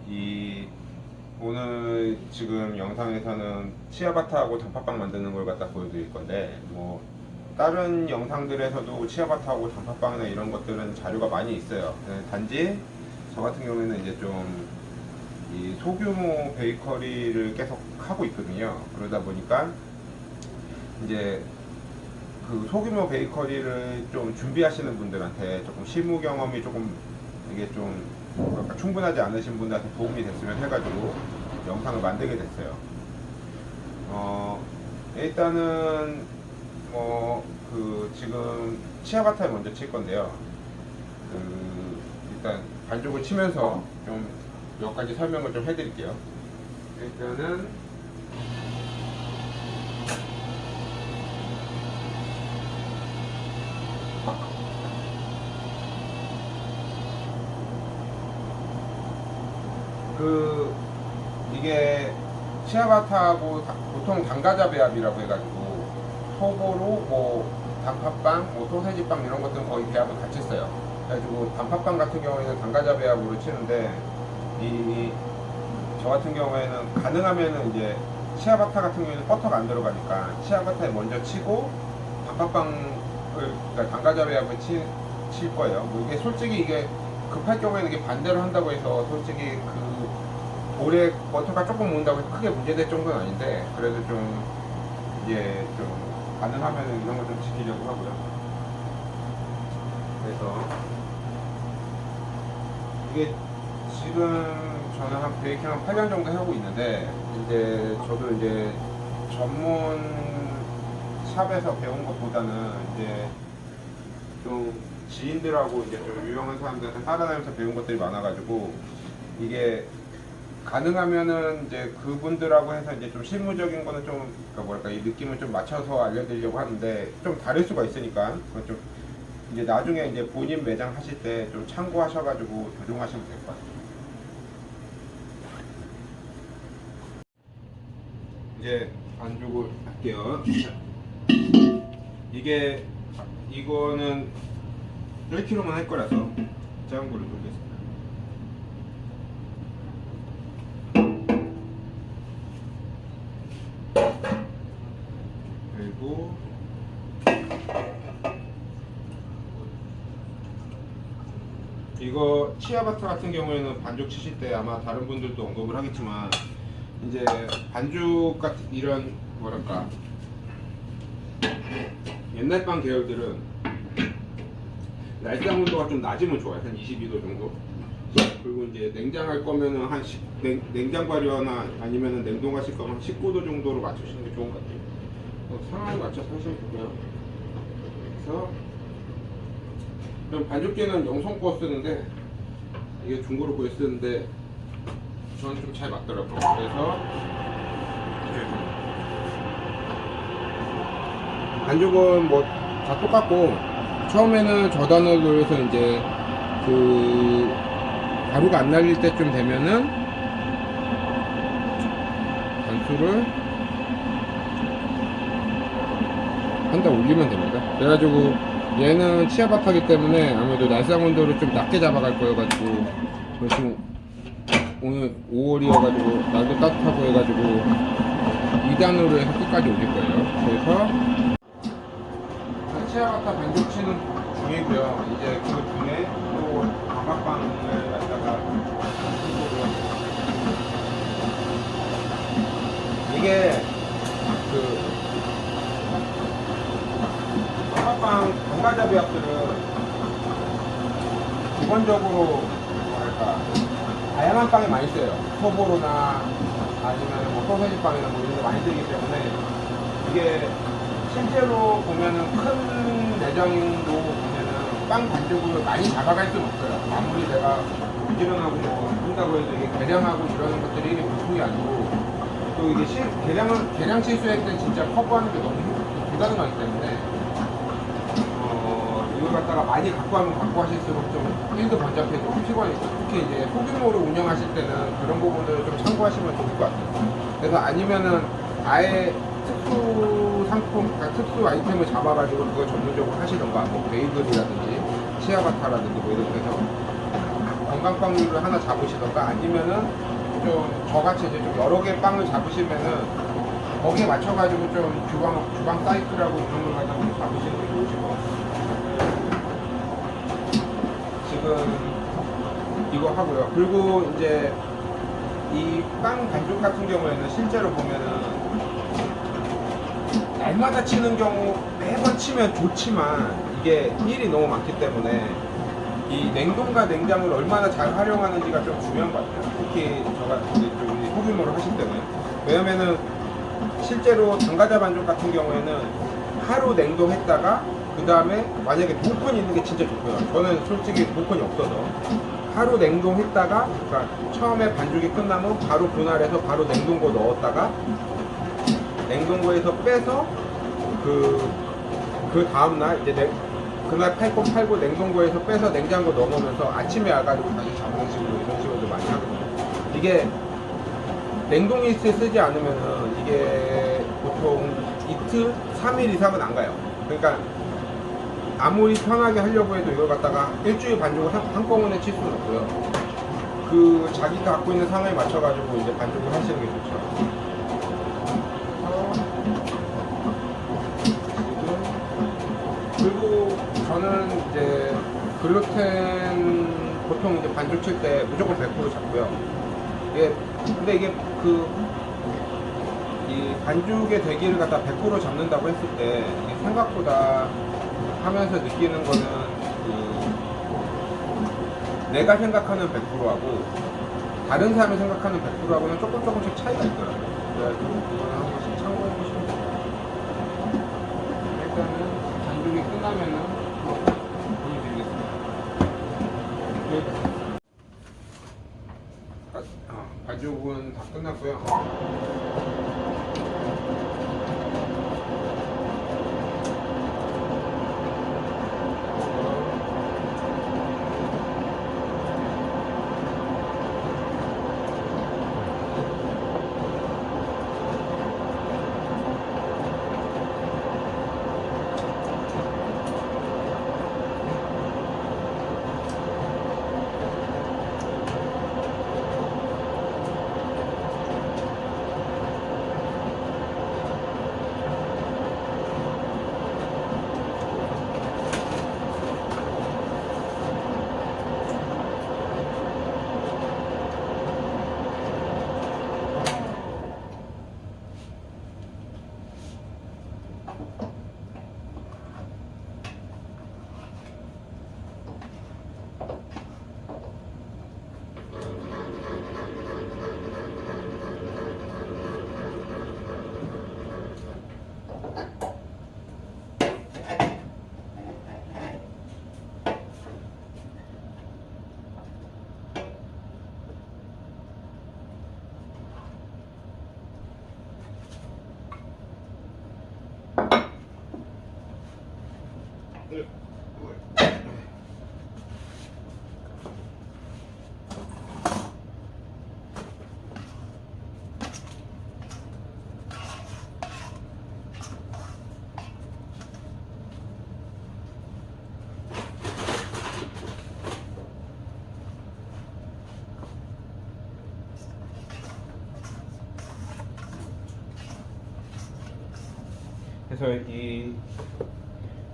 이 오늘 지금 영상에서는 치아바타하고 단팥빵 만드는 걸 갖다 보여드릴 건데, 뭐 다른 영상들에서도 치아바타하고 단팥빵이나 이런 것들은 자료가 많이 있어요. 단지 저 같은 경우에는 이제 좀 이 소규모 베이커리를 계속 하고 있거든요. 그러다 보니까 이제 그 소규모 베이커리를 좀 준비하시는 분들한테 조금 실무 경험이 조금 이게 좀 뭐랄까 충분하지 않으신 분들한테 도움이 됐으면 해가지고 영상을 만들게 됐어요. 일단은 뭐 그 지금 치아바타를 먼저 칠 건데요. 일단 반죽을 치면서 좀 몇 가지 설명을 좀 해드릴게요. 일단은 이게 치아바타하고 보통 당과자 배합이라고 해가지고 소보로 뭐 단팥빵, 뭐 소세지빵 이런 것들은 거의 배합을 같이 써요. 그래가지고 단팥빵 같은 경우에는 당과자 배합으로 치는데 저 같은 경우에는 가능하면은 이제 치아바타 같은 경우에는 버터가 안 들어가니까 치아바타에 먼저 치고 단팥빵을 그러니까 당과자 배합을 칠 거예요. 뭐 이게 솔직히 이게 급할 경우에는 이게 반대로 한다고 해서 솔직히 그 볼에 버터가 조금 묻는다고 해서 크게 문제될 정도는 아닌데 그래도 좀 이제 좀 가능하면은 이런 걸 좀 지키려고 하고요. 그래서 이게 지금 저는 한 베이킹 한 8년 정도 하고 있는데 이제 저도 이제 전문 샵에서 배운 것보다는 이제 좀 지인들하고 이제 좀 유명한 사람들한테 따라다니면서 배운 것들이 많아가지고 이게 가능하면은 이제 그분들하고 해서 이제 좀 실무적인 거는 좀 그러니까 뭐랄까 이 느낌을 좀 맞춰서 알려드리려고 하는데 좀 다를 수가 있으니까 그건 좀 이제 나중에 이제 본인 매장 하실 때 좀 참고하셔가지고 조정하시면 될 것 같아요. 이제 반죽을 할게요. 이거는 1kg만 할 거라서 작은 걸로 돌리겠습니다. 그리고 이거 치아바타 같은 경우에는 반죽 치실 때 아마 다른 분들도 언급을 하겠지만 이제 반죽 같은 이런 뭐랄까 옛날 빵 계열들은 날상 온도가 좀 낮으면 좋아요. 한 22도 정도. 그리고 이제 냉장할 거면은 한 냉장 발효나 아니면은 냉동하실 거면 한 19도 정도로 맞추시는 게 좋은 것 같아요. 상황에 맞춰서 하시면 되고요. 그래서 그럼 반죽기는 영성 거 쓰는데 이게 중고로 거에 쓰는데 저는 좀 잘 맞더라고요. 그래서 반죽은 뭐 다 똑같고 처음에는 저단을 돌려서 이제 그 가루가 안 날릴 때쯤 되면은 반수를 한 단 올리면 됩니다. 그래가지고 얘는 치아바타기 때문에 아무래도 날상 온도를 좀 낮게 잡아갈 거여가지고 지금 오늘 5월이어가지고 날도 따뜻하고 해가지고 2단으로 해서 끝까지 올릴 거예요. 그래서 치아바타 반죽 치는 중이고요. 이제 그 중에 또 단팥빵을 갖다가 이게 그 단팥빵 당과자 배합들은 기본적으로 뭐랄까 다양한 빵에 많이 써요. 소보로나 아니면 뭐 소세지빵이나 뭐 이런 데 많이 쓰기 때문에 이게 실제로 보면은 큰 매장도 보면은 빵 반죽을 많이 잡아갈 수는 없어요. 아무리 내가 부지런하고 뭐 한다고 해도 이게 계량하고 이러는 것들이 보통이 아니고 또 이게 계량 실수할 때 진짜 커버하는 게 너무 불가능하기 때문에 이걸 갖다가 많이 갖고 하면 갖고 하실수록 좀 일도 번잡해지고 피곤해지고 특히 이제 소규모로 운영하실 때는 그런 부분들을 좀 참고하시면 좋을 것 같아요. 그래서 아니면은 아예 특수 상품, 그러니까 특수 아이템을 잡아가지고 그걸 전문적으로 하시던가 뭐 베이글이라든지 치아바타라든지 뭐 이런 데서 건강빵류를 하나 잡으시던가 아니면은 좀 저같이 이제 좀 여러 개 빵을 잡으시면은 거기에 맞춰가지고 좀 주방 사이클하고 이런 걸 가지고 잡으시는 게 좋으실 것 같아요. 지금 이거 하고요. 그리고 이제 이 빵 반죽 같은 경우에는 실제로 보면은 날마다 치는 경우 매번 치면 좋지만 이게 일이 너무 많기 때문에 이 냉동과 냉장을 얼마나 잘 활용하는지가 좀 중요한 것 같아요. 특히 저가 좀 소규모로 하실 때는. 왜냐면은 실제로 당과자 반죽 같은 경우에는 하루 냉동했다가 그 다음에 만약에 목건이 있는 게 진짜 좋고요. 저는 솔직히 목건이 없어서 하루 냉동했다가 그러니까 처음에 반죽이 끝나면 바로 분할해서 바로 냉동고 넣었다가 냉동고에서 빼서 그 다음날 이제 그날 팔 거 팔고 냉동고에서 빼서 냉장고 넣어놓으면서 아침에 와가지고 다시 잡는 식으로 이런 식으로 많이 하거든요. 이게 냉동이스트 쓰지 않으면은 이게 보통 이틀, 3일 이상은 안 가요. 그러니까 아무리 편하게 하려고 해도 이걸 갖다가 일주일 반죽을 한꺼번에 칠 수는 없고요. 그 자기가 갖고 있는 상황에 맞춰가지고 이제 반죽을 하시는 게 좋죠. 그리고 저는 이제 글루텐 보통 이제 반죽 칠 때 무조건 100% 잡고요. 근데 이게 이 반죽의 대기를 갖다 100% 잡는다고 했을 때 이게 생각보다 하면서 느끼는 거는 내가 생각하는 100%하고 다른 사람이 생각하는 100%하고는 조금씩 차이가 있더라고요. 그래가지고 이거는 한 번씩 참고해 보시면 돼요. 일단은 반죽이 끝나면은 보여드리겠습니다. 반죽은 다 끝났고요. 그래서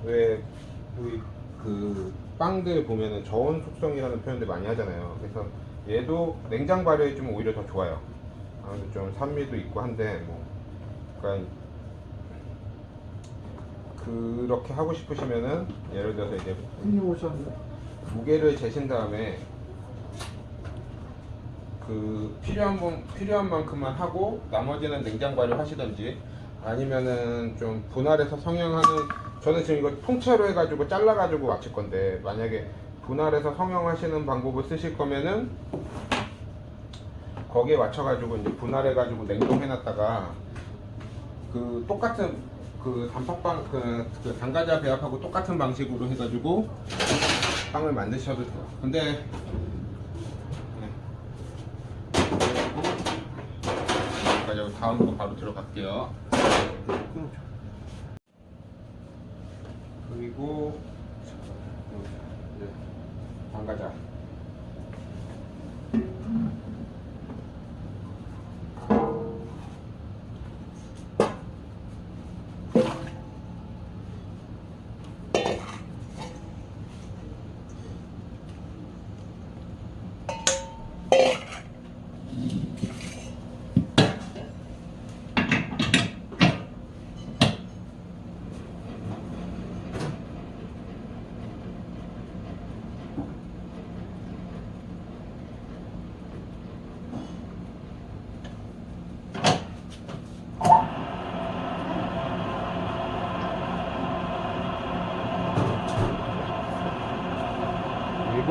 왜 우리 그 빵들 보면은 저온 숙성이라는 표현들 많이 하잖아요. 그래서 얘도 냉장 발효해 주면 오히려 더 좋아요. 아무래도 좀 산미도 있고 한데 그러니까 그렇게 하고 싶으시면은 예를 들어서 이제 무게를 재신 다음에 필요한 만큼만 하고 나머지는 냉장 발효 하시던지 아니면은 좀 분할해서 성형하는, 저는 지금 이거 통째로 해가지고 잘라가지고 맞출 건데 만약에 분할해서 성형하시는 방법을 쓰실 거면은 거기에 맞춰가지고 이제 분할해가지고 냉동해놨다가 똑같은 단팥빵 그 당과자 배합하고 똑같은 방식으로 해가지고 빵을 만드셔도 돼요. 근데 다음 거 바로 들어갈게요. 그리고 당과자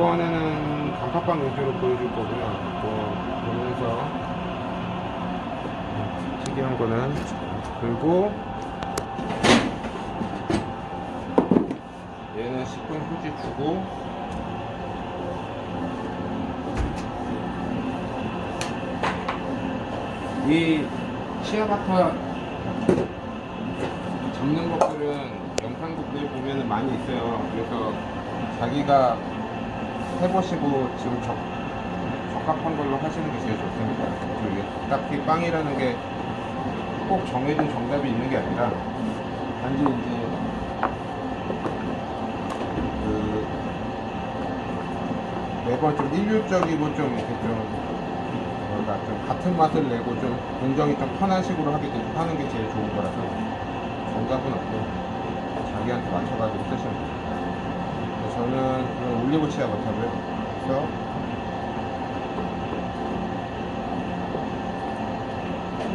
이번에는 단팥빵 위주로 보여줄 거고요. 보면서 특이한 거는 그리고 얘는 10분 휴지 주고 이 치아바타 잡는 것들은 영상들 보면은 많이 있어요. 그래서 자기가 해보시고 지금 적합한 걸로 하시는 게 제일 좋습니다. 그리고 딱히 빵이라는 게 꼭 정해진 정답이 있는 게 아니라 단지 이제 그 매번 좀 일률적이고 좀 이렇게 좀 같은 맛을 내고 좀 공정이 좀 편한 식으로 하는 게 제일 좋은 거라서 정답은 없고 자기한테 맞춰가지고 쓰시면 됩니다. 저는 올리브 치아바타를 해서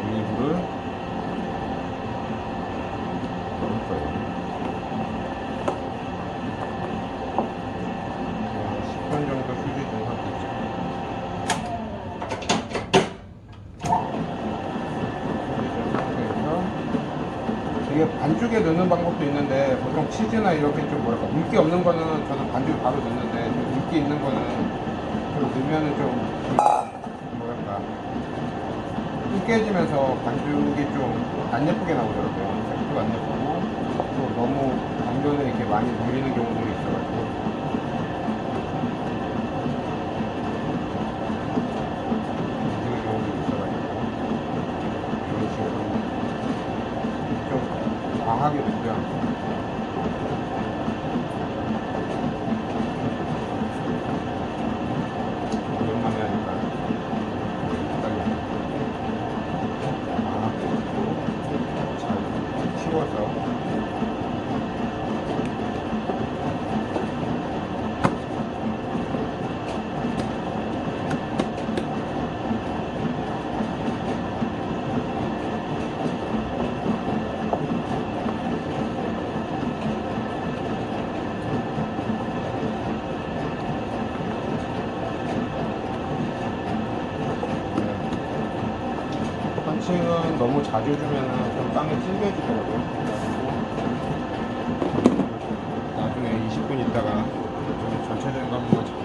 올리브를 넣을 거예요. 10분 정도 휴지 좀 하겠죠. 이게 반죽에 넣는 방법도 있는데 보통 치즈나 이렇게 좀 뭐랄까 물기 없는 거는 저는 반죽에 바로 넣는데 좀 물기 있는 거는 넣으면은 좀 뭐랄까 으깨지면서 반죽이 좀 안 예쁘게 나오더라고요. 색도 안 예쁘고 또 너무 당면에 이렇게 많이 물리는 경우들이 있어가지고 물리는 경우들이 있어가지고 이런 식으로 좀 과하게 넣고요. 오랜만에 하니까 헷갈려. 잘 키워서 펀칭은 너무 자주 주면은 좀 빵이 질겨지더라고요. 그래가지고 나중에 20분 있다가 좀 전체적인 거 한번 잡고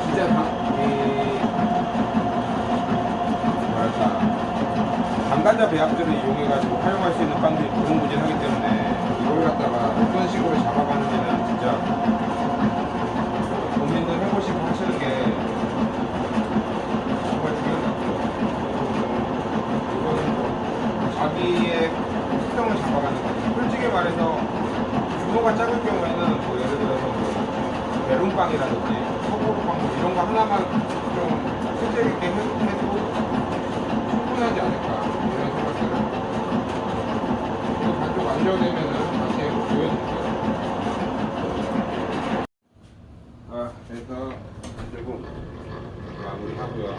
진짜 당간자 배합들을 이용해가지고 활용할 수 있는 빵들이 무궁무진하기 때문에 이걸 갖다가 어떤 식으로 잡아가는지는 진짜 고민을 해보시고 하시는 게 정말 중요한 것 같아요. 이거는 뭐 자기의 특성을 잡아가는 거죠. 솔직히 말해서 규모가 작을 경우에는 뭐 예를 들어서 뭐 메론빵이라든지 소보루빵 이런 거 하나만 좀 실제 있게 해도 충분하지 않을까 이런 생각들을 또 반죽 완료되면은 다시 보여드릴게요. 그래서 반죽은 마무리하고요.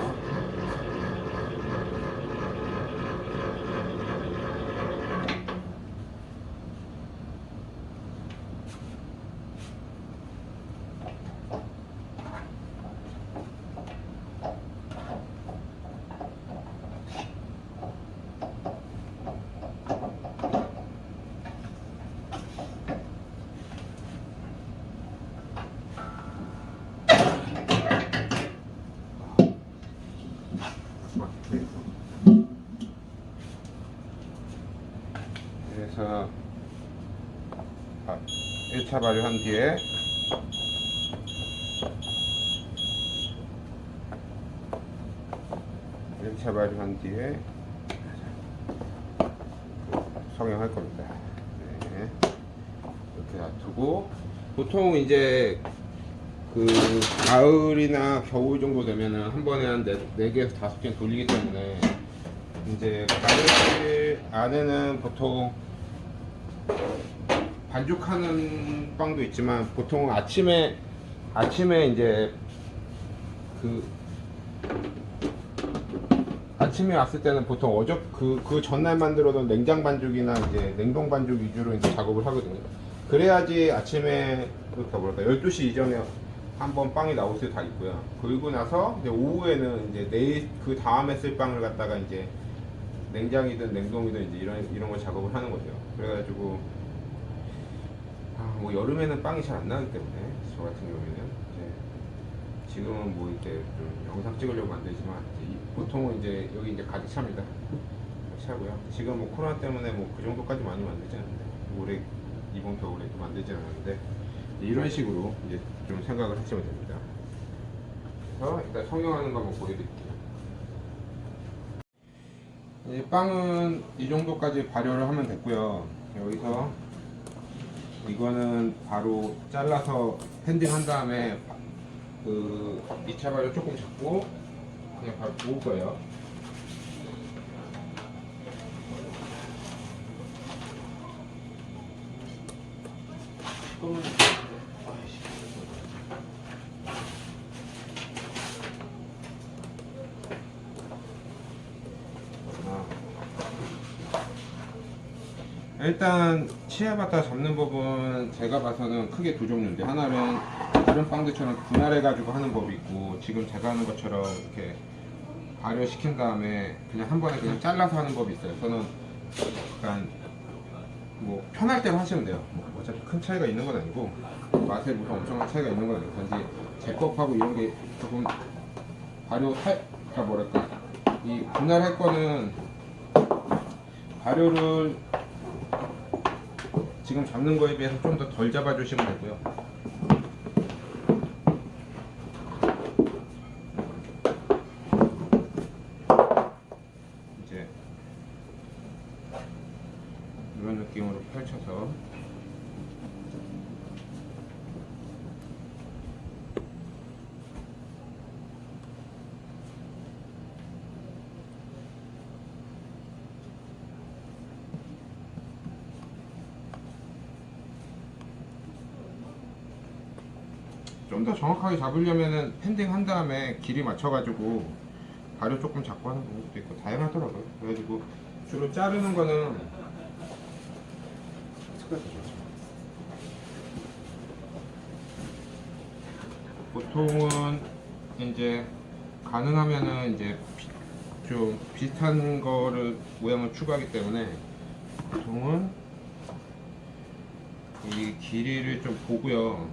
그래서 1차 발효한 뒤에 성형할 겁니다. 네. 이렇게 놔두고 보통 이제 그 가을이나 겨울 정도 되면은 한 번에 한 4개에서 5개 돌리기 때문에 이제 가을길 안에는 보통 반죽하는 빵도 있지만 보통 아침에 이제 그 아침에 왔을 때는 보통 그 전날 만들어둔 냉장 반죽이나 이제 냉동 반죽 위주로 이제 작업을 하거든요. 그래야지 아침에 그러니까 뭐랄까 12시 이전에 한번 빵이 나올 수 다 있고요. 그리고 나서 이제 오후에는 이제 내일 그 다음에 쓸 빵을 갖다가 이제 냉장이든 냉동이든 이제 이런 걸 작업을 하는 거죠. 그래가지고 뭐 여름에는 빵이 잘 안 나기 때문에 저 같은 경우에는 이제 지금은 뭐 이렇게 좀 영상 찍으려고 만들지만 보통은 이제 여기 이제 가득 찹니다. 차고요. 지금 뭐 코로나 때문에 뭐 그 정도까지 많이 만들지 않는데 올해 이번 겨울에 또 만들지 않았는데 이런 식으로 이제 좀 생각을 하시면 됩니다. 그래서 일단 성형하는 거 한번 보여드릴게요. 이 빵은 이 정도까지 발효를 하면 됐고요. 여기서 이거는 바로 잘라서 팬딩 한 다음에 그 2차 발효 조금 잡고 그냥 바로 구울 거예요. 일단 치아바타 잡는 법은 제가 봐서는 크게 두 종류인데, 하나는 다른 빵들처럼 분할해 가지고 하는 법이 있고, 지금 제가 하는 것처럼 이렇게 발효시킨 다음에 그냥 한 번에 그냥 잘라서 하는 법이 있어요. 저는 약간 뭐 편할 대로 하시면 돼요. 뭐 어차피 큰 차이가 있는 건 아니고, 맛에 무슨 엄청난 차이가 있는 건 아니고, 단지 제 법하고 이런 게 조금 그러니까 뭐랄까, 이 분할할 거는 발효를 지금 잡는 거에 비해서 좀 더 덜 잡아주시면 되고요. 이제 이런 느낌으로 펼쳐서 좀 더 정확하게 잡으려면은 팬딩 한 다음에 길이 맞춰가지고 발효 조금 잡고 하는 방법도 있고 다양하더라고요. 그래가지고 주로 자르는 거는 보통은 이제 가능하면은 이제 좀 비슷한 거를 모양을 추구하기 때문에 보통은 이 길이를 좀 보고요.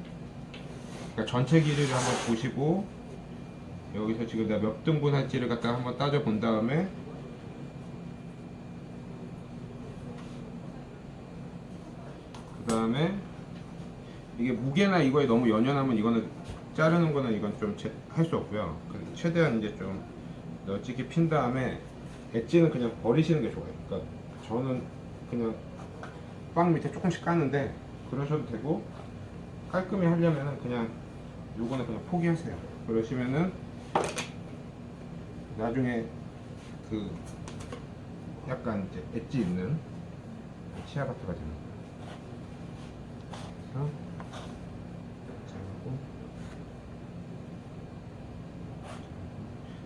그러니까 전체 길이를 한번 보시고, 여기서 지금 내가 몇 등분 할지를 갖다가 한번 따져 본 다음에 그 다음에 이게 무게나 이거에 너무 연연하면 이거는 자르는 거는 이건 좀 할 수 없고요. 최대한 이제 좀 널찍이 핀 다음에 엣지는 그냥 버리시는 게 좋아요. 그러니까 저는 그냥 빵 밑에 조금씩 까는데 그러셔도 되고, 깔끔히 하려면은 그냥 요거는 그냥 포기하세요. 그러시면은 나중에 그 약간 이제 엣지 있는 치아바타가 됩니다.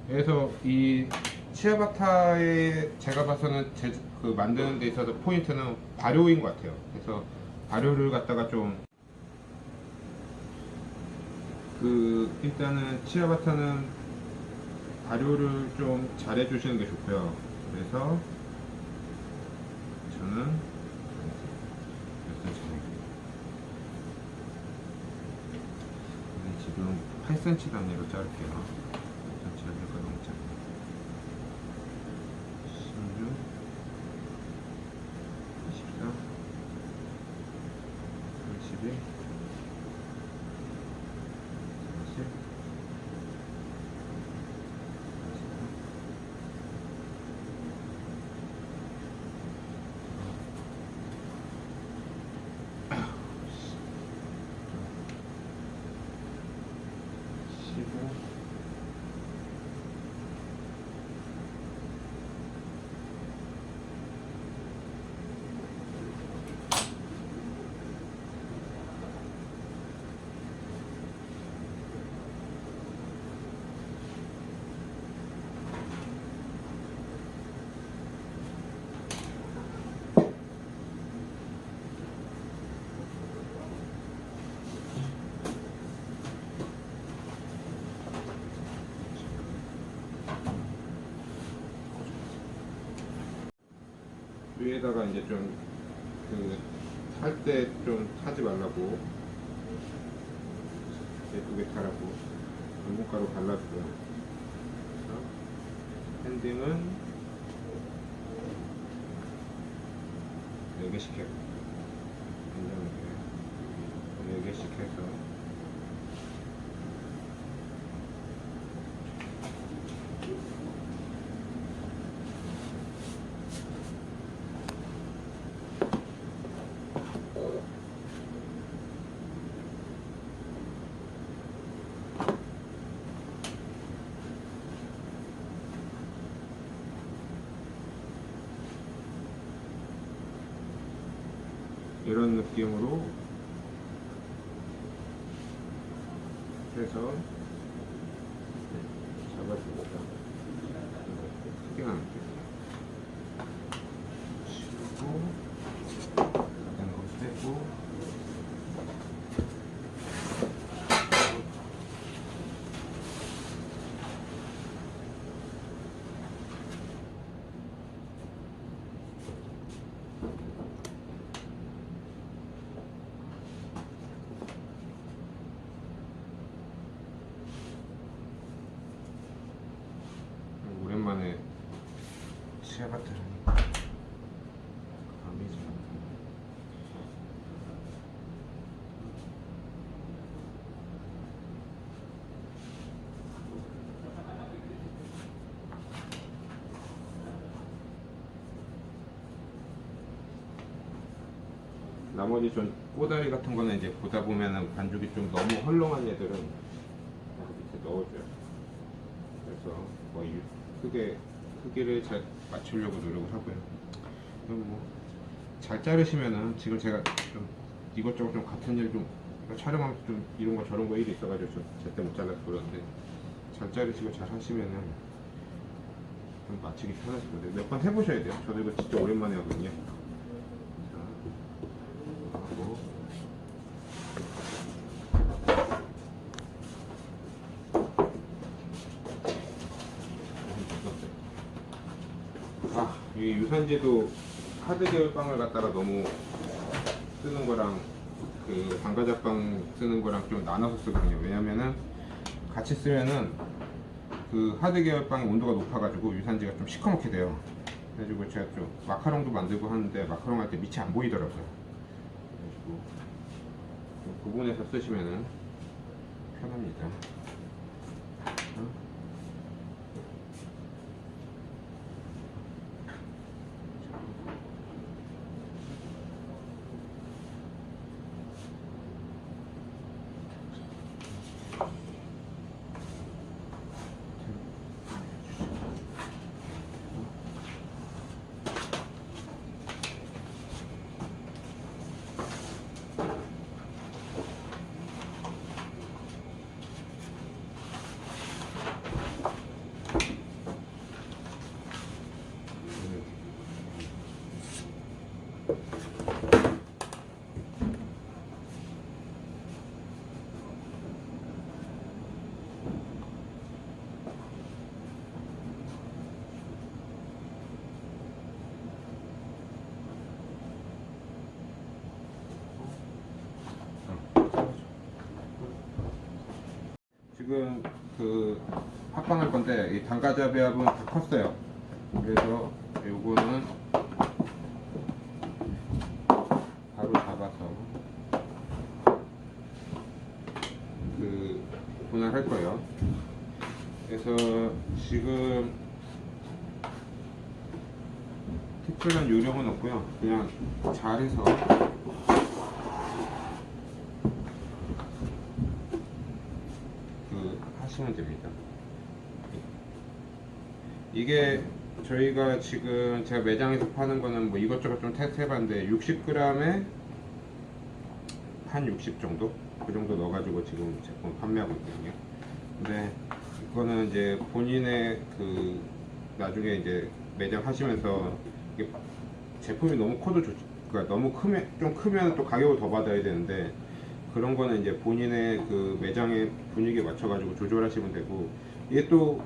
그래서 이 치아바타에 제가 봐서는 그 만드는 데 있어서 포인트는 발효인 것 같아요. 그래서 발효를 갖다가 좀 일단은 치아바타는 발효를 좀 잘 해주시는 게 좋고요. 그래서 저는 지금 8cm 단위로 자를게요. 8cm 하니까 너무 작네. 16, 24, 31, 40, 위에다가 이제 좀 살 때 좀 타지 말라고 예쁘게 타라고 전분가루 발라주고요. 핸딩은 4개씩 해요. 4개씩 해서 이런 느낌으로 해서 잡아줍니다. 크게 나게 치고 다른 거 빼고 오랜만에 치아바타를 하니까 감이 잘 안 나요. 나머지 좀 꼬다리 같은 거는 이제 보다 보면은 반죽이 좀 너무 헐렁한 애들은 밑에 넣어줘요. 그래서 거의 크기를 잘 맞추려고 노력을 하고요. 잘 자르시면은 지금 제가 좀 이것저것 좀 같은 일 좀 촬영하면서 좀 이런 거 저런 거 일이 있어가지고 좀 제때 못 잘라서 그러는데 잘 자르시고 잘 하시면은 좀 맞추기 편하실 건데 몇 번 해보셔야 돼요. 저도 이거 진짜 오랜만에 하거든요. 자, 하고 이 유산지도 하드 계열 빵을 갖다가 너무 쓰는 거랑 그 단과자빵 쓰는 거랑 좀 나눠서 쓰거든요. 왜냐면은 같이 쓰면은 그 하드 계열 빵의 온도가 높아가지고 유산지가 좀 시커멓게 돼요. 그래가지고 제가 좀 마카롱도 만들고 하는데 마카롱 할 때 밑이 안 보이더라고요. 그래가지고 구분해서 쓰시면은 편합니다. 지금 그 팥빵 할 건데 이 단과자 배합은 다 컸어요. 그래서 요거는 바로 잡아서 그 분할할 거예요. 그래서 지금 특별한 요령은 없고요. 그냥 잘해서 하시면 됩니다. 이게 저희가 지금 제가 매장에서 파는 거는 뭐 이것저것 좀 테스트 해봤는데 60g에 한 60 정도? 그 정도 넣어가지고 지금 제품 판매하고 있거든요. 근데 이거는 이제 본인의 그 나중에 이제 매장 하시면서 이게 제품이 너무 커도 그러니까 너무 좀 크면 또 가격을 더 받아야 되는데 그런 거는 이제 본인의 그 매장의 분위기에 맞춰가지고 조절하시면 되고 이게 또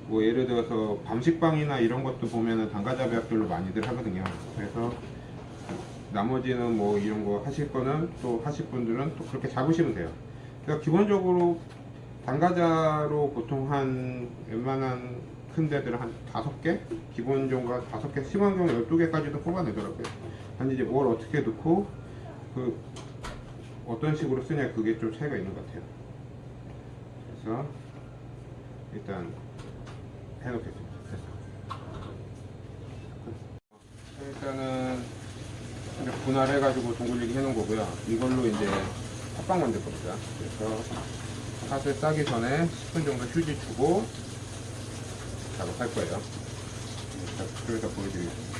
뭐 예를 들어서 밤식빵이나 이런 것도 보면은 단가자 배합들로 많이들 하거든요. 그래서 나머지는 뭐 이런 거 하실 거는 또 하실 분들은 또 그렇게 잡으시면 돼요. 그러니까 기본적으로 단가자로 보통 한 웬만한 큰 데들은 한 5개? 기본 종가 5개, 심한 경우 12개까지도 뽑아내더라고요. 단지 이제 뭘 어떻게 넣고 그 어떤 식으로 쓰냐, 그게 좀 차이가 있는 것 같아요. 그래서 일단 해놓겠습니다. 됐어. 일단은 이제 분할해가지고 동글리기 해놓은 거고요. 이걸로 이제 팥빵 만들 겁니다. 그래서 팥을 싸기 전에 10분 정도 휴지 주고 작업할 거예요. 그래서 보여드리겠습니다.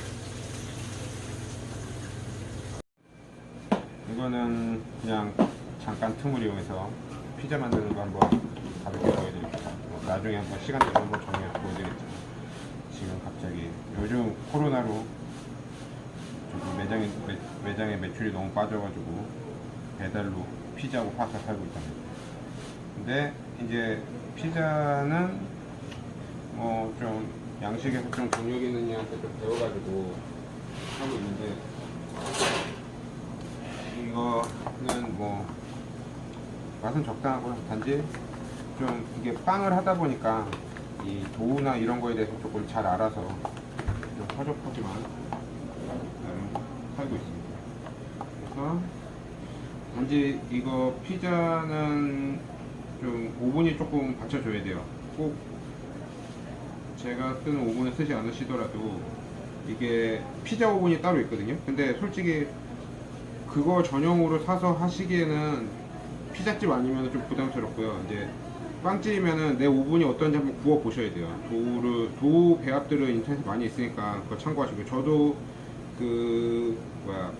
이거는 그냥 잠깐 틈을 이용해서 피자 만드는 거 한번 가볍게 보여드릴게요. 나중에 한번 시간 되면 한번 정리해서 보여드리겠죠. 지금 갑자기 요즘 코로나로 매장에 매출이 너무 빠져가지고 배달로 피자하고 파스타 살고 있답니다. 근데 이제 피자는 뭐 좀 양식에서 좀 경력 있는 이한테 좀 배워가지고 하고 있는데, 이거는 뭐 맛은 적당하고 단지 좀 이게 빵을 하다 보니까 이 도우나 이런 거에 대해서 조금 잘 알아서 좀 허접하지만 살고 있습니다. 그래서 단지 이거 피자는 좀 오븐이 조금 받쳐줘야 돼요. 꼭 제가 쓰는 오븐을 쓰지 않으시더라도 이게 피자 오븐이 따로 있거든요. 근데 솔직히 그거 전용으로 사서 하시기에는 피자집 아니면 좀 부담스럽고요. 이제 빵집이면은 내 오븐이 어떤지 한번 구워 보셔야 돼요. 도우 배합들은 인터넷에 많이 있으니까 그거 참고하시고, 저도 그 뭐야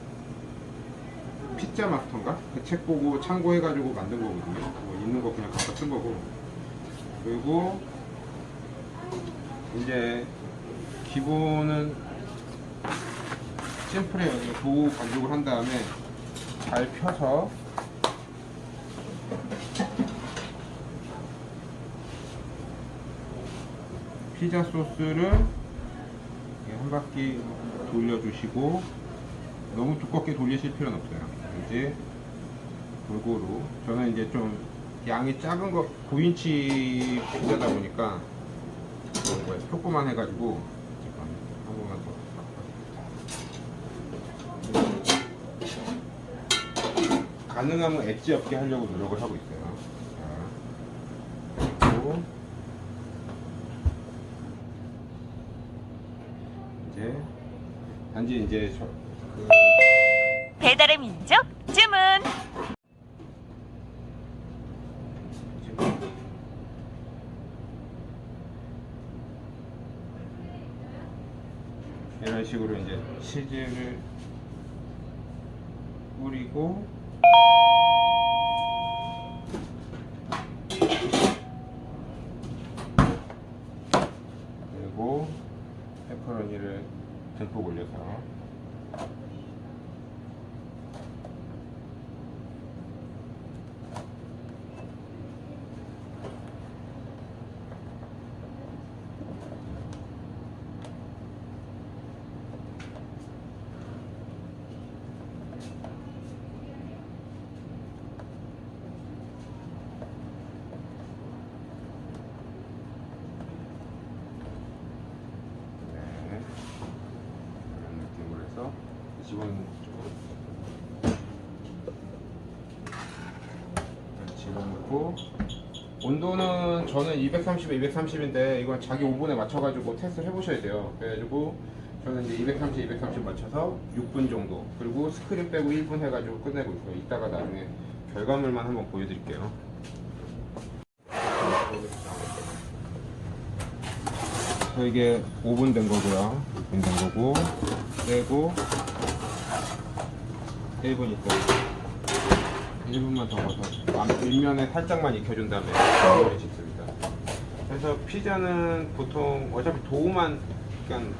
피자 마스터인가? 그 책 보고 참고해가지고 만든 거거든요. 뭐 있는 거 그냥 갖다 쓴 거고. 그리고 이제 기본은 심플해요. 도우 반죽을 한 다음에 잘 펴서 피자 소스를 한 바퀴 돌려주시고, 너무 두껍게 돌리실 필요는 없어요. 이제 골고루, 저는 이제 좀 양이 작은 거 9인치 피자다 보니까 조그만 해가지고 한 번만 더 가능하면 엣지 없게 하려고 노력을 하고 있어요. 자, 그리고 이제 단지 이제 배달의 민족 주문. 이런 식으로 이제 치즈를 뿌리고, 그리고 페퍼로니를 듬뿍 올려서 집어넣고, 온도는 저는 230에 230인데 이건 자기 오븐에 맞춰가지고 테스트를 해보셔야 돼요. 그래가지고 저는 이제 230 맞춰서 6분 정도, 그리고 스크린 빼고 1분 해가지고 끝내고 있어요. 이따가 나중에 결과물만 한번 보여드릴게요. 이게 5분 된 거고요. 6분 된 거고, 빼고 1분 있고 1분만 더 넣어서 윗면에 살짝만 익혀준 다음에 면을 짓습니다. 그래서 피자는 보통 어차피 도우만, 그러니까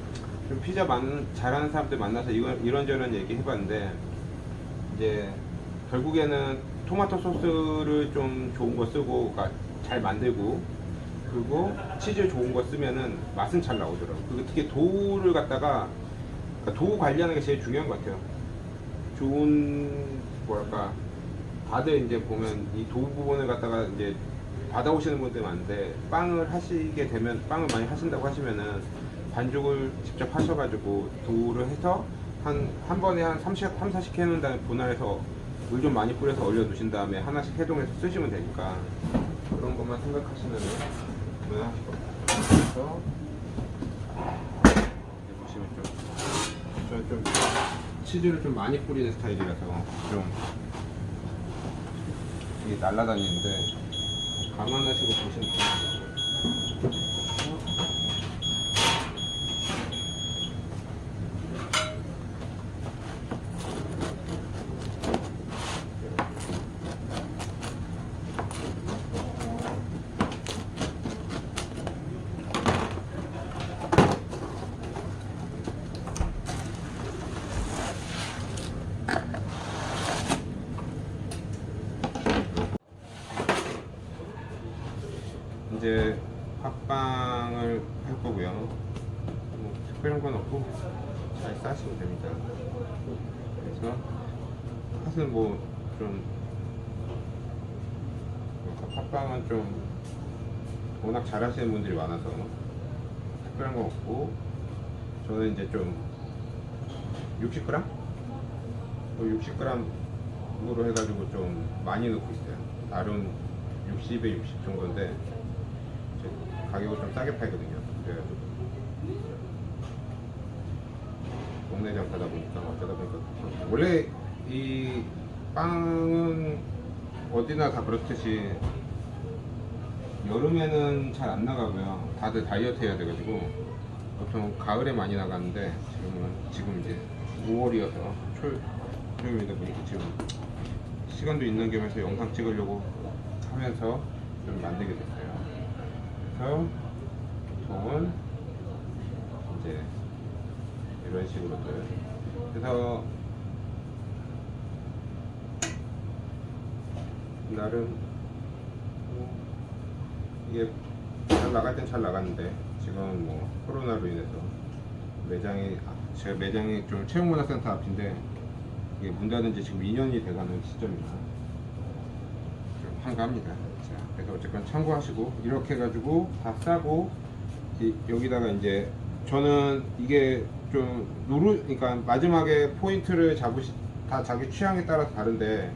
좀 피자 잘하는 사람들 만나서 이런저런 얘기 해봤는데, 이제 결국에는 토마토 소스를 좀 좋은 거 쓰고 잘 만들고, 그리고 치즈 좋은 거 쓰면은 맛은 잘 나오더라고요. 그리고 특히 도우를 갖다가, 그러니까 도우 관리하는 게 제일 중요한 것 같아요. 좋은, 뭐랄까, 다들 이제 보면 이 도우 부분을 갖다가 이제 받아오시는 분들 많은데, 빵을 하시게 되면, 빵을 많이 하신다고 하시면은 반죽을 직접 하셔가지고 도우를 해서 한 번에 한 40개 해놓은 다음에 분할해서 물 좀 많이 뿌려서 얼려 두신 다음에 하나씩 해동해서 쓰시면 되니까, 그런 것만 생각하시면은 무난하실 것 같아요. 그래서 여기 보시면 저는 좀 치즈를 좀 많이 뿌리는 스타일이라서 좀 이게 날아다니는데 감안하시고 보시면 돼요. 이제 팥빵을 할 거고요. 뭐 특별한 건 없고 잘 싸시면 됩니다. 그래서 팥은 뭐좀 팥빵은 좀 워낙 잘하시는 분들이 많아서 특별한 건 없고, 저는 이제 좀 60g? 60g으로 해가지고 좀 많이 넣고 있어요. 나름 60에 60 정도인데 가격을 좀 싸게 팔거든요. 그래가지고 동네 장사다 보니까 어쩌다 보니까 원래 이 빵은 어디나 다 그렇듯이 여름에는 잘 안 나가고요. 다들 다이어트 해야 돼가지고 보통 가을에 많이 나가는데 지금 이제 5월이어서 초요일이다 보니까 지금 시간도 있는 겸해서 영상 찍으려고 하면서 좀 만들게 됐어요. 그래서 보통은 이제 이런 식으로들, 그래서 나름 이게 잘 나갈 땐 잘 나갔는데, 지금 뭐 코로나로 인해서 제 매장이 좀 체육문화센터 앞인데 이게 문 닫은 지 지금 2년이 돼가는 시점이라 좀 한가합니다. 자, 그래서 어쨌건 참고하시고, 이렇게 해가지고 다 싸고, 여기다가 이제 저는 이게 좀 그러니까 마지막에 포인트를 다 자기 취향에 따라서 다른데,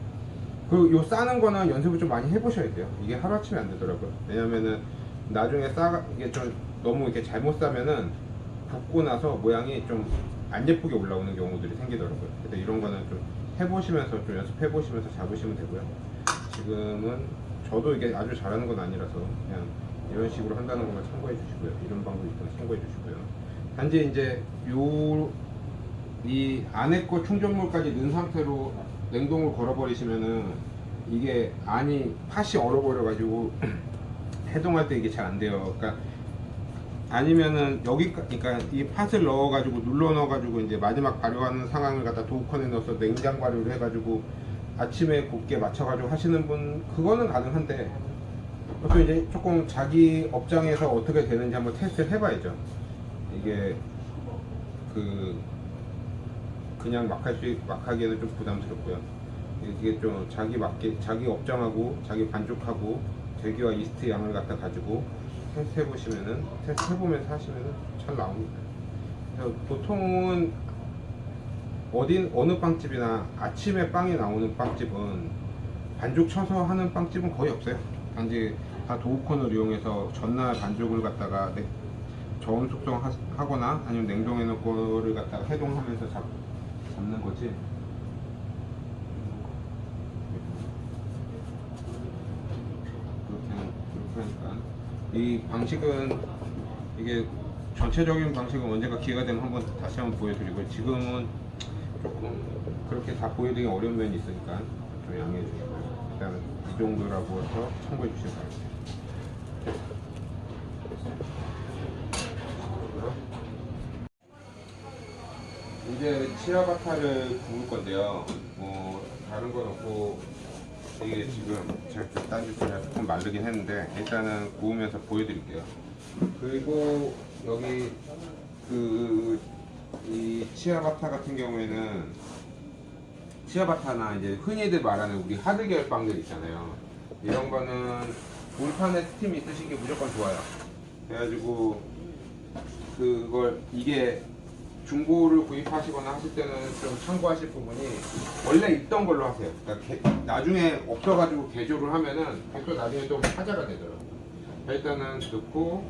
요 싸는 거는 연습을 좀 많이 해보셔야 돼요. 이게 하루아침에 안 되더라고요. 왜냐면은 나중에 이게 좀 너무 이렇게 잘못 싸면은 붓고 나서 모양이 좀 안 예쁘게 올라오는 경우들이 생기더라고요. 그래서 이런 거는 좀 해보시면서 좀 연습해보시면서 잡으시면 되고요. 지금은 저도 이게 아주 잘하는 건 아니라서 그냥 이런 식으로 한다는 것만 참고해 주시고요. 이런 방법이 있다면 참고해 주시고요. 단지 이제 이 안에 거 충전물까지 넣은 상태로 냉동을 걸어버리시면은 이게 팥이 얼어버려가지고 해동할 때 이게 잘 안 돼요. 그러니까 아니면은 그러니까 이 팥을 넣어가지고 눌러 넣어가지고 이제 마지막 발효하는 상황을 갖다 도우컨에 넣어서 냉장 발효를 해가지고 아침에 곱게 맞춰가지고 하시는 분, 그거는 가능한데, 또 이제 조금 자기 업장에서 어떻게 되는지 한번 테스트를 해봐야죠. 이게 그냥 막 하기에는 좀 부담스럽고요. 이게 좀 자기 업장하고 자기 반죽하고 대기와 이스트 양을 갖다 가지고 테스트 해보면서 하시면은 잘 나옵니다. 그래서 보통은 어느 빵집이나 아침에 빵이 나오는 빵집은 반죽 쳐서 하는 빵집은 거의 없어요. 단지 다 도우콘을 이용해서 전날 반죽을 갖다가 저온 숙성하거나 아니면 냉동해 놓은 거를 갖다가 해동하면서 잡는 거지. 그렇게 하니까 이 방식은, 이게 전체적인 방식은 언젠가 기회가 되면 다시 한번 보여드리고, 지금은 조금 그렇게 다 보여드리기 어려운 면이 있으니까 좀 양해해 주시고요. 일단 이 정도라고 해서 참고해 주시기 바랍니다. 이제 치아바타를 구울 건데요. 뭐 다른 건 없고 이게 지금 제가 딴짓을 조금 마르긴 했는데 일단은 구우면서 보여드릴게요. 그리고 여기 이 치아바타 같은 경우에는 치아바타나 이제 흔히들 말하는 우리 하드 계열 빵들 있잖아요. 이런 거는 돌판에 스팀 있으신 게 무조건 좋아요. 그래가지고 그걸 이게 중고를 구입하시거나 하실 때는 좀 참고하실 부분이 원래 있던 걸로 하세요. 그러니까 나중에 없어가지고 개조를 하면은 또 나중에 좀 하자가 되더라고요. 일단은 넣고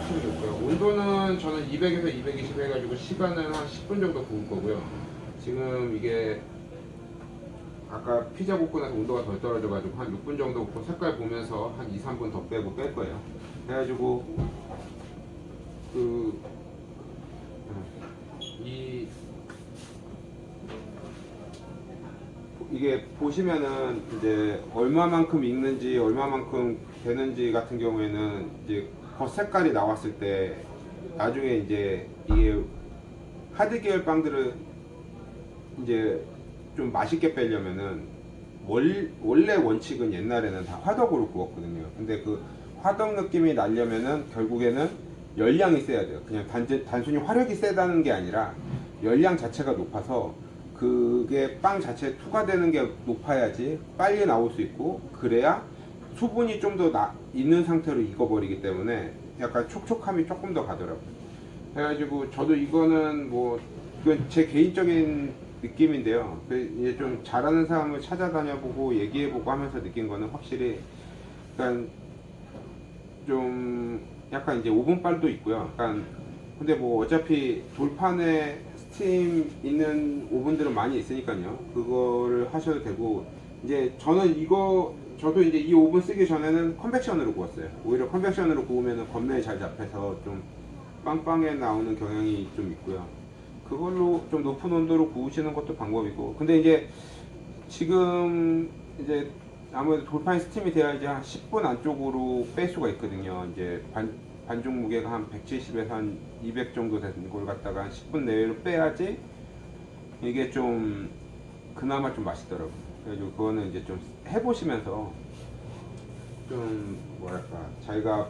스팀 넣고요. 온도는 저는 200에서 220 해가지고 시간은 한 10분 정도 구울 거고요. 지금 이게 아까 피자 굽고 나서 온도가 덜 떨어져가지고 한 6분 정도 굽고 색깔 보면서 한 2, 3분 더 빼고 뺄 거예요. 그래가지고 이게 보시면은 이제 얼마만큼 익는지 얼마만큼 되는지 같은 경우에는 이제 겉 색깔이 나왔을 때 나중에 이제 이게 하드 계열 빵들은 이제 좀 맛있게 빼려면은 원래 원칙은 옛날에는 다 화덕으로 구웠거든요. 근데 그 화덕 느낌이 나려면은 결국에는 열량이 세야 돼요. 그냥 단순히 화력이 세다는 게 아니라 열량 자체가 높아서 그게 빵 자체에 투과되는 게 높아야지 빨리 나올 수 있고, 그래야 수분이 좀 더 있는 상태로 익어버리기 때문에 약간 촉촉함이 조금 더 가더라고요. 그래가지고 저도 이거는 뭐 이건 제 개인적인 느낌인데요. 이제 좀 잘하는 사람을 찾아다녀보고 얘기해보고 하면서 느낀 거는 확실히 약간 좀 약간 이제 오븐빨도 있고요. 약간 근데 뭐 어차피 돌판에 스팀 있는 오븐들은 많이 있으니까요. 그거를 하셔도 되고, 이제 저는 저도 이제 이 오븐 쓰기 전에는 컨벡션으로 구웠어요. 오히려 컨벡션으로 구우면 겉면이 잘 잡혀서 좀 빵빵해 나오는 경향이 좀 있고요. 그걸로 좀 높은 온도로 구우시는 것도 방법이고, 근데 이제 지금 이제 아무래도 돌판에 스팀이 돼야 이제 한 10분 안쪽으로 뺄 수가 있거든요. 이제 반죽 무게가 한 170에서 한 200 정도 되는 걸 갖다가 한 10분 내외로 빼야지 이게 좀 그나마 좀 맛있더라고요. 그래서 그거는 이제 좀 해보시면서 좀 뭐랄까 자기가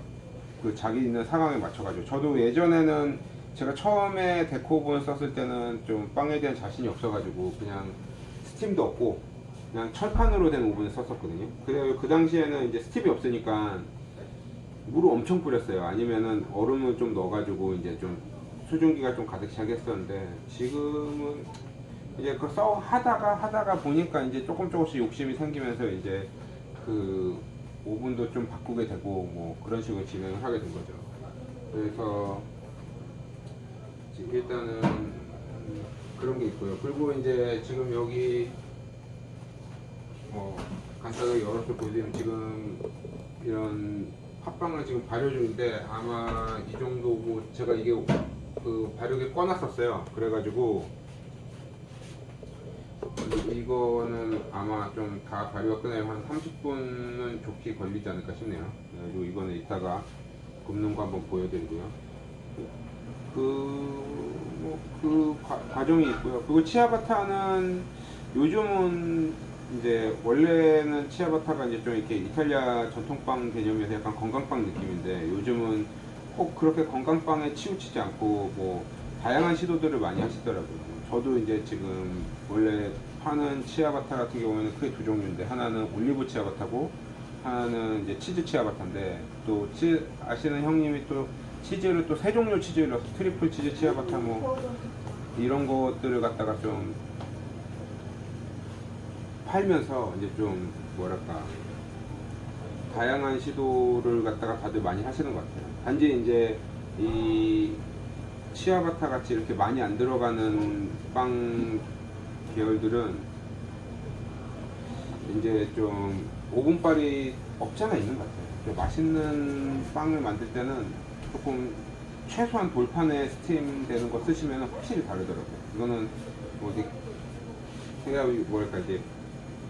그 자기 있는 상황에 맞춰가지고, 저도 예전에는 제가 처음에 데코오븐 썼을 때는 좀 빵에 대한 자신이 없어가지고 그냥 스팀도 없고 그냥 철판으로 된 오븐을 썼었거든요. 그래서 그 당시에는 이제 스팀이 없으니까 물을 엄청 뿌렸어요. 아니면은 얼음을 좀 넣어가지고 이제 좀 수증기가 좀 가득 차게 했었는데, 지금은 이제 그 하다가 보니까 이제 조금씩 욕심이 생기면서 이제 그 오븐도 좀 바꾸게 되고 뭐 그런 식으로 진행을 하게 된 거죠. 그래서 일단은 그런 게 있고요. 그리고 이제 지금 여기 뭐 간단하게 열어서 보여드리면 지금 이런 팥빵을 지금 발효 중인데, 아마 이 정도고 제가 이게 그 발효기 꺼놨었어요. 그래가지고 이거는 아마 좀 다 발효가 끝나면 한 30분은 좋게 걸리지 않을까 싶네요. 그리고 이거는 이따가 굽는 거 한번 보여드리고요. 그 과정이 있고요. 그리고 치아바타는 요즘은 이제 원래는 치아바타가 이제 좀 이렇게 이탈리아 전통빵 개념에서 약간 건강빵 느낌인데, 요즘은 꼭 그렇게 건강빵에 치우치지 않고 뭐 다양한 시도들을 많이 하시더라고요. 저도 이제 지금 원래 파는 치아바타 같은 경우에는 크게 두 종류인데, 하나는 올리브 치아바타고 하나는 이제 치즈 치아바타인데, 또 아시는 형님이 또 치즈를 또 세 종류 치즈를 넣어서 트리플 치즈 치아바타 뭐 이런 것들을 갖다가 좀 팔면서 이제 좀 뭐랄까 다양한 시도를 갖다가 다들 많이 하시는 것 같아요. 단지 이제 이 치아바타 같이 이렇게 많이 안 들어가는 빵 계열들은 이제 좀 오븐빨이 없잖아 있는 것 같아요. 맛있는 빵을 만들 때는 조금 최소한 돌판에 스팀 되는 거 쓰시면 확실히 다르더라고요. 이거는 뭐 어디 제가 뭐랄까 이제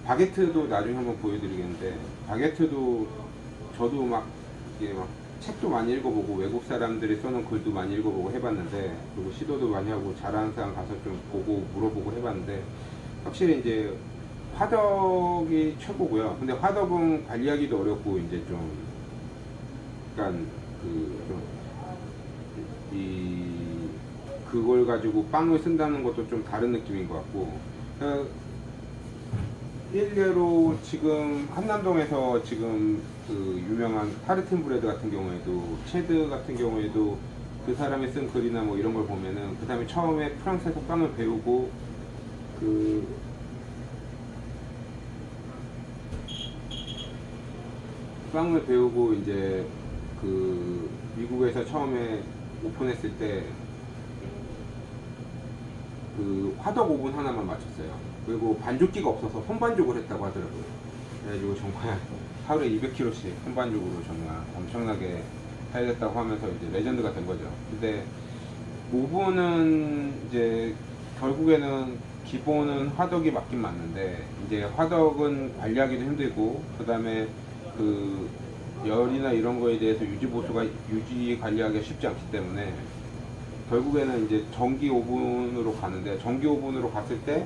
바게트도 나중에 한번 보여드리겠는데, 바게트도 저도 막 이게 막 책도 많이 읽어보고 외국 사람들이 써놓은 글도 많이 읽어보고 해봤는데, 그리고 시도도 많이 하고 잘하는 사람 가서 좀 보고 물어보고 해봤는데, 확실히 이제 화덕이 최고고요. 근데 화덕은 관리하기도 어렵고 이제 좀 약간 그걸 가지고 빵을 쓴다는 것도 좀 다른 느낌인 것 같고. 일례로 지금 한남동에서 지금 그 유명한 타르틴 브레드 같은 경우에도, 체드 같은 경우에도 그 사람이 쓴 글이나 뭐 이런 걸 보면은, 그 다음에 처음에 프랑스에서 빵을 배우고 그 빵을 배우고 이제 그 미국에서 처음에 오픈했을 때 그 화덕 오븐 하나만 맞췄어요. 그리고 반죽기가 없어서 손반죽을 했다고 하더라고요. 그래가지고 정말 하루에 200kg씩 손반죽으로 정말 엄청나게 살렸다고 하면서 이제 레전드가 된 거죠. 근데 오븐은 이제 결국에는 기본은 화덕이 맞긴 맞는데, 이제 화덕은 관리하기도 힘들고, 그 다음에 그 열이나 이런 거에 대해서 유지 관리하기가 쉽지 않기 때문에 결국에는 이제 전기 오븐으로 가는데, 전기 오븐으로 갔을 때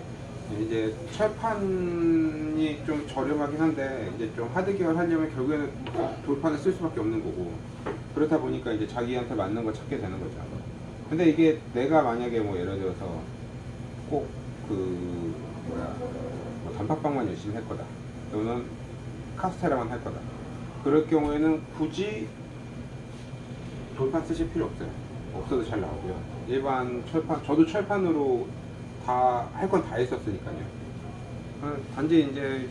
이제 철판이 좀 저렴하긴 한데, 이제 좀 하드기어를 하려면 결국에는 돌판을 쓸 수밖에 없는 거고, 그렇다 보니까 이제 자기한테 맞는 걸 찾게 되는 거죠. 근데 이게 내가 만약에 뭐 예를 들어서 꼭 뭐 단팥빵만 열심히 할 거다, 또는 카스테라만 할 거다, 그럴 경우에는 굳이 돌판 쓰실 필요 없어요. 없어도 잘 나오고요. 일반 철판, 저도 철판으로 다 할 건 다 했었으니까요. 단지 이제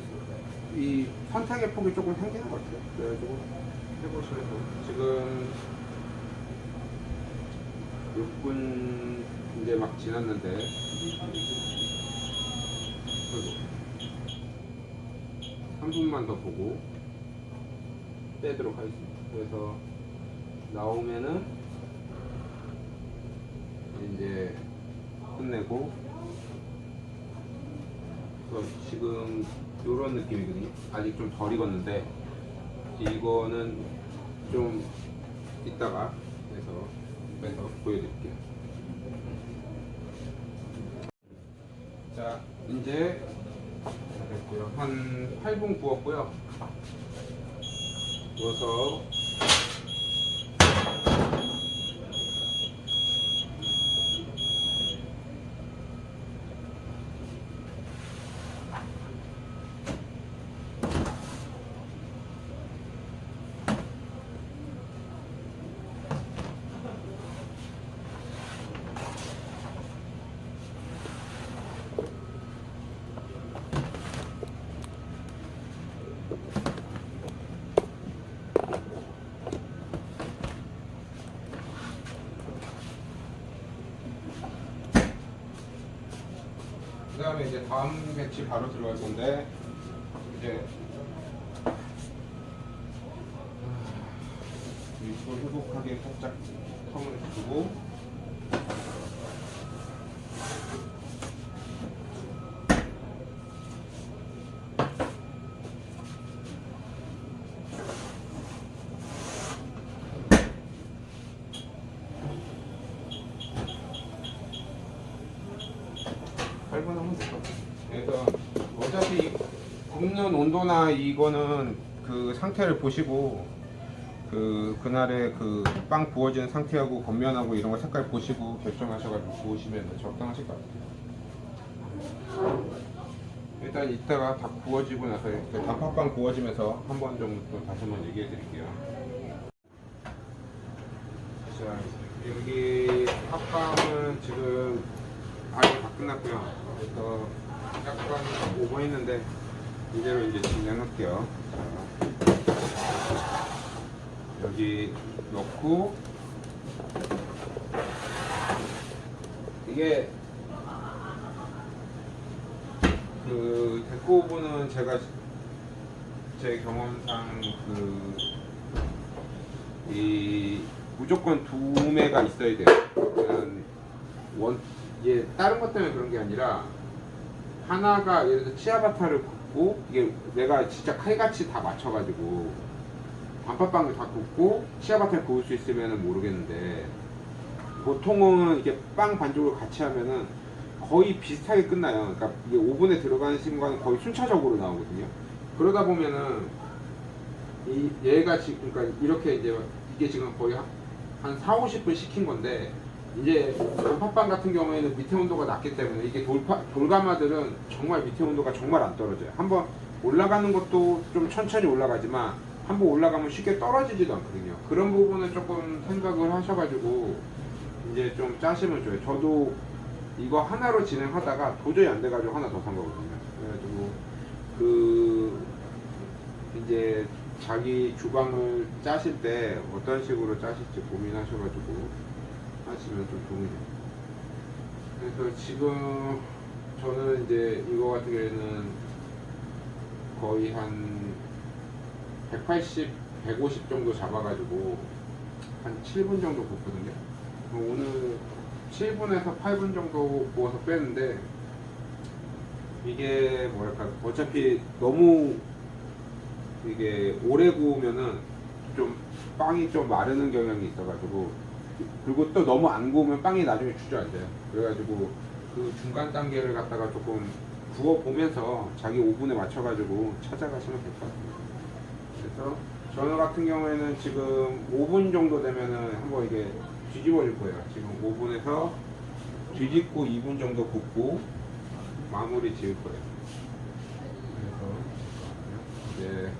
이 선택의 폭이 조금 생기는 것 같아요. 그래가지고 해보시면, 지금 6분 이제 막 지났는데, 3분만 더 보고 빼도록 하겠습니다. 그래서 나오면은 이제 끝내고, 지금 이런 느낌이거든요. 아직 좀 덜 익었는데 이거는 좀 이따가 빼서 보여드릴게요. 자, 이제 됐고요. 한 8분 구웠고요. 구워서 그 다음에 이제 다음 배치 바로 들어갈 건데, 이제 위치를 회복하게 살짝 텀을 주고, 하면 될 것 같아요. 그래서 어차피 굽는 온도나 이거는 그 상태를 보시고, 그날의 그 빵 구워지는 상태하고 겉면하고 이런 거 색깔 보시고 결정하셔가지고 구우시면 적당하실 것 같아요. 일단 이따가 다 구워지고 나서 단팥빵 구워지면서 한 번 정도 다시 한번 얘기해 드릴게요. 자, 여기 팥빵은 지금 아예 다 끝났고요. 그래서 약간 오버했는데 이대로 이제 진행할게요. 자, 여기 넣고, 이게 그 데코오븐은 제가 제 경험상 무조건 2매가 있어야 돼요. 이게 다른 것 때문에 그런 게 아니라, 하나가 예를 들어 치아바타를 굽고, 이게 내가 진짜 칼같이 다 맞춰가지고 단팥빵을 다 굽고 치아바타를 구울 수 있으면 모르겠는데, 보통은 이게 빵 반죽을 같이 하면은 거의 비슷하게 끝나요. 그러니까 이게 오븐에 들어가는 순간 거의 순차적으로 나오거든요. 그러다 보면은 얘가 지금 그러니까 이렇게 이제 이게 지금 거의 한 4, 50분 식힌 건데 이제 돌팥빵 같은 경우에는 밑에 온도가 낮기 때문에 이게 돌가마들은 정말 밑에 온도가 정말 안 떨어져요. 한번 올라가는 것도 좀 천천히 올라가지만 한번 올라가면 쉽게 떨어지지도 않거든요. 그런 부분은 조금 생각을 하셔가지고 이제 좀 짜시면 좋아요. 저도 이거 하나로 진행하다가 도저히 안 돼가지고 하나 더 산 거거든요. 그래가지고 그 이제 자기 주방을 짜실 때 어떤 식으로 짜실지 고민하셔가지고 하시면 좀 도움이 돼요. 그래서 지금 저는 이제 이거 같은 경우에는 거의 한 180, 150 정도 잡아가지고 한 7분 정도 굽거든요. 오늘 7분에서 8분 정도 구워서 빼는데 이게 뭐랄까 어차피 너무 이게 오래 구우면은 좀 빵이 좀 마르는 경향이 있어가지고 그리고 또 너무 안 구우면 빵이 나중에 주저앉아요. 그래가지고 그 중간 단계를 갖다가 조금 구워 보면서 자기 오븐에 맞춰가지고 찾아가시면 될 것 같아요. 그래서 저는 같은 경우에는 지금 5분 정도 되면은 한번 이게 뒤집어 줄 거예요. 지금 오븐에서 뒤집고 2분 정도 굽고 마무리 지을 거예요. 그래서 이제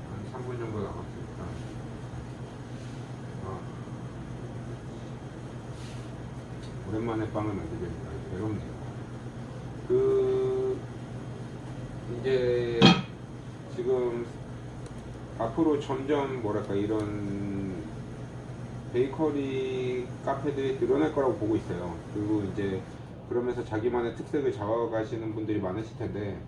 한 3분 정도 남았으니까 오랜만에 빵을 만들려니까 괴롭네요. 이제 지금 앞으로 점점 뭐랄까 이런 베이커리 카페들이 늘어날 거라고 보고 있어요. 그리고 이제 그러면서 자기만의 특색을 잡아가시는 분들이 많으실 텐데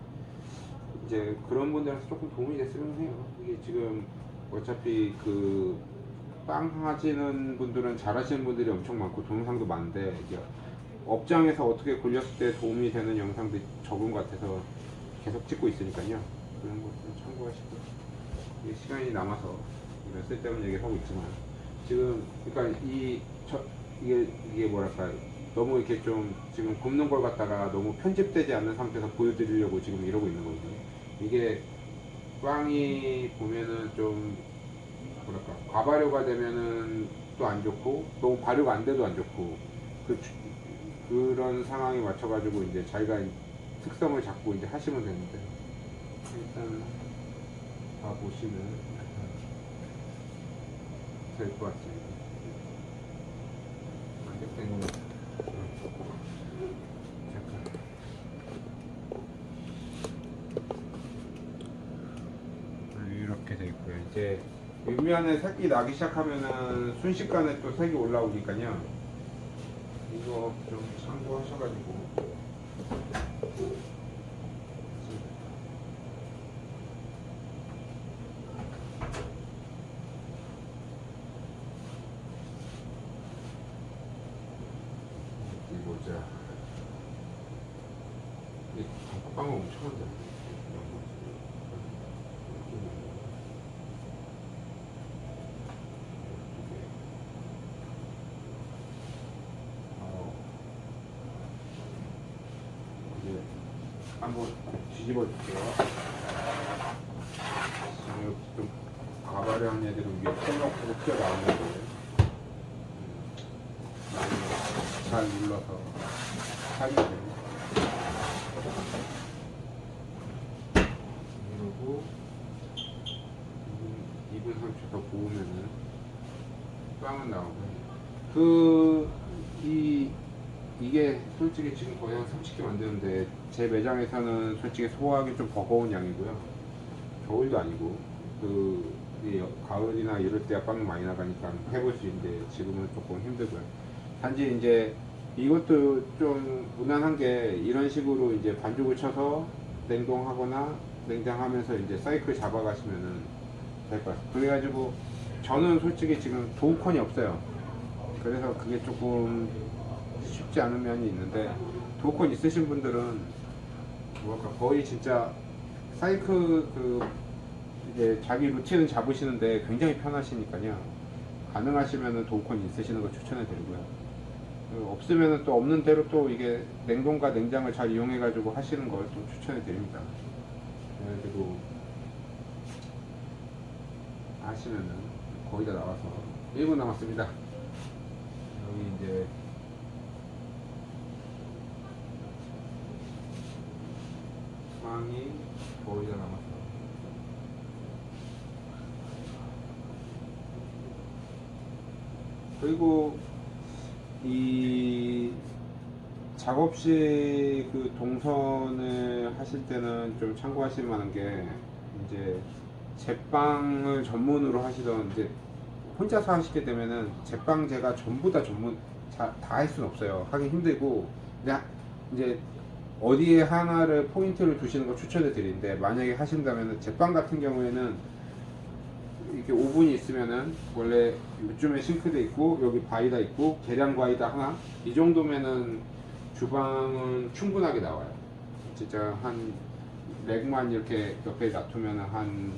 이제 그런 분들한테 조금 도움이 됐으면 해요. 이게 지금 어차피 그 빵 하시는 분들은 잘하시는 분들이 엄청 많고 동영상도 많은데 이게 업장에서 어떻게 굴렸을 때 도움이 되는 영상들이 적은 것 같아서 계속 찍고 있으니까요. 그런 거 좀 참고하시고 이게 시간이 남아서 이런 쓸데없는 얘기를 하고 있지만 지금 그러니까 이게 뭐랄까 너무 이렇게 좀 지금 굽는 걸 갖다가 너무 편집되지 않는 상태에서 보여드리려고 지금 이러고 있는 거거든요. 이게 빵이 보면은 좀 뭐랄까 과발효가 되면은 또 안 좋고 너무 발효가 안 돼도 안 좋고 그런 상황에 맞춰가지고 이제 자기가 특성을 잡고 이제 하시면 되는데 일단 다 보시면 될 것 같습니다. 이렇게 돼 있고요. 이제 윗면에 색이 나기 시작하면은 순식간에 또 색이 올라오니까요. 이거 좀 참고하셔가지고. 어디 보자. 이 단팥빵은 엄청 한데. 한번 뒤집어 줄게요. 지금 좀 가발한 애들은 위에 펄럭펄럭 튀어나오는데 잘 눌러서 살려야 돼요. 그리고 2분 30초 더 구우면은 빵은 나오고요. 이게 솔직히 지금 거의 한 30개 만드는데 제 매장에서는 솔직히 소화하기 좀 버거운 양이고요. 겨울도 아니고 가을이나 이럴 때야 빵이 많이 나가니까 해볼 수 있는데 지금은 조금 힘들고요. 단지 이제 이것도 좀 무난한 게 이런 식으로 이제 반죽을 쳐서 냉동하거나 냉장하면서 이제 사이클 잡아가시면은 될 것 같아요. 그래가지고 저는 솔직히 지금 도우콘이 없어요. 그래서 그게 조금 쉽지 않은 면이 있는데 도우콘 있으신 분들은 뭐랄까 거의 진짜 사이클 이제 자기 루틴은 잡으시는데 굉장히 편하시니까요. 가능하시면은 도우콘 있으시는 거 추천해 드리고요. 없으면은 또 없는 대로 또 이게 냉동과 냉장을 잘 이용해 가지고 하시는 걸 좀 추천해 드립니다. 그래가지고 하시면은 거의 다 나와서 1분 남았습니다. 여기 이제 빵이 거의 다 남았어. 그리고 이 작업실 그 동선을 하실 때는 좀 참고하실 만한 게 이제 제빵을 전문으로 하시던 이제 혼자서 하시게 되면은 제빵 제가 전부 다 전문 다 할 수는 없어요. 하기 힘들고 그냥 이제 어디에 하나를 포인트를 두시는 걸 추천해 드리는데 만약에 하신다면은 제빵 같은 경우에는 이렇게 오븐이 있으면은 원래 이쯤에 싱크대 있고 여기 바위다 있고 계량 바위다 하나 이 정도면은 주방은 충분하게 나와요. 진짜 한 렉만 이렇게 옆에 놔두면 한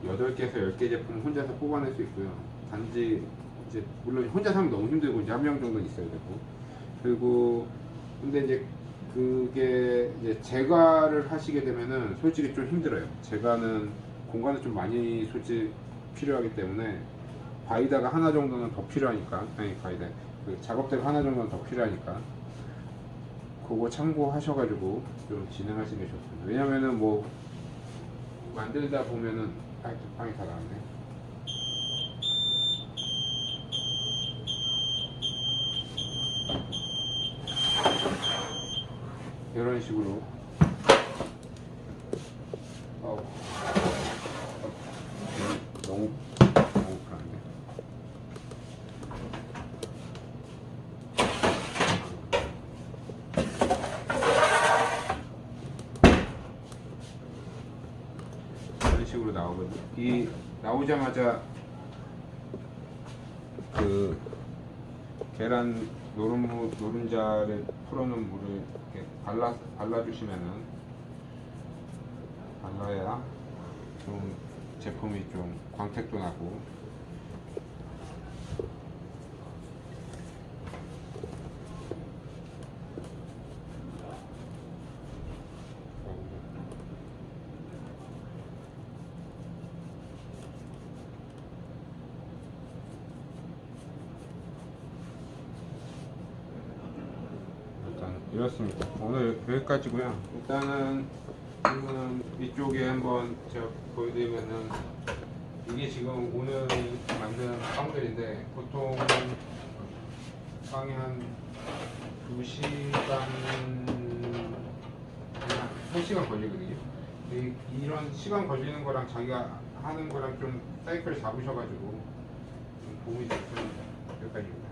8개에서 10개 제품 혼자서 뽑아낼 수 있고요. 단지 이제 물론 혼자 사면 너무 힘들고 이제 한 명 정도는 있어야 되고 그리고 근데 이제 그게 이제 제과를 하시게 되면은 솔직히 좀 힘들어요. 제과는 공간을 좀 많이 솔직히 필요하기 때문에 바위다가 하나 정도는 더 필요하니까 아니 바위다 그 작업대가 하나 정도는 더 필요하니까 그거 참고하셔가지고 좀 진행하시는 게 좋습니다. 왜냐면은 뭐 만들다 보면은 빵이 다 나왔네. 이런 식으로 너무 불안해. 이런 식으로 나오거든요. 이 나오자마자 그 계란 노른자를 풀어놓은 물을 이렇게 발라주시면은 발라야 좀 제품이 좀 광택도 나고 이렇습니다. 오늘 여기까지고요. 일단은 지금 이쪽에 한번 제가 보여드리면은 이게 지금 오늘 만든 빵들인데 보통 빵이 한 2시간 3시간 걸리거든요. 이런 시간 걸리는 거랑 자기가 하는 거랑 좀 사이클을 잡으셔가지고 좀 도움이 됐습니다. 여기까지입니다.